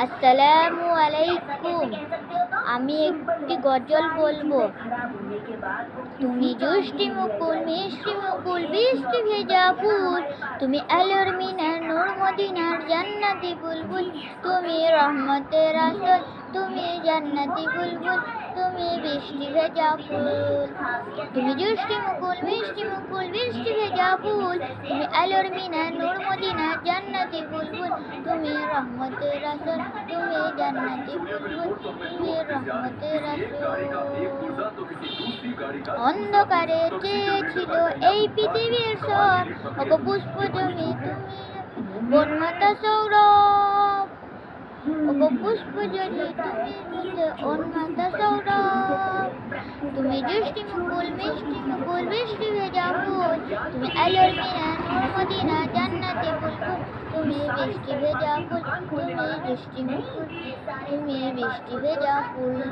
আসসালামু আলাইকুম। আমি একটি গজল বলবো। তুমি দুষ্টি মুকুল মিষ্টি মুকুল বৃষ্টি ভেজা ফুল, তুমি আলোর মিনার নূর মদিনার জান্নাতি বুলবুল, তুমি রহমতের আসল, তুমি জান্নাতি বুলবুল, তুমি বৃষ্টি ভেজা ফুল। তুমি দুষ্টি মুকুল মিষ্টি মুকুল বৃষ্টি ভেজা ফুল, তুমি আলোর মিনার নূর মদিনার জান্নাতি বুলবুল, তুমি রহমতের আসল, তুমি জান্নাতি বুলবুল, তুমি রহমতের আসল। অন্ধকারে চেয়েছিল এই পৃথিবীর স্বর, ওগো পুষ্প জমি তুমি বনমাতা সৌরভ, ওগো পুষ্প জমি তুমি উন্মাতা সৌরভ। তুমি দুষ্টি মুকুল মিষ্টি মুকুল বৃষ্টি ভেজা ফুল, তুমি আলোর মিনার নূর মদিনা জান্নাতি বুলবুল, তুমি বৃষ্টি ভেজা ফুল, তুমি দুষ্টি মুকুল, তুমি বৃষ্টি ভেজা ফুল।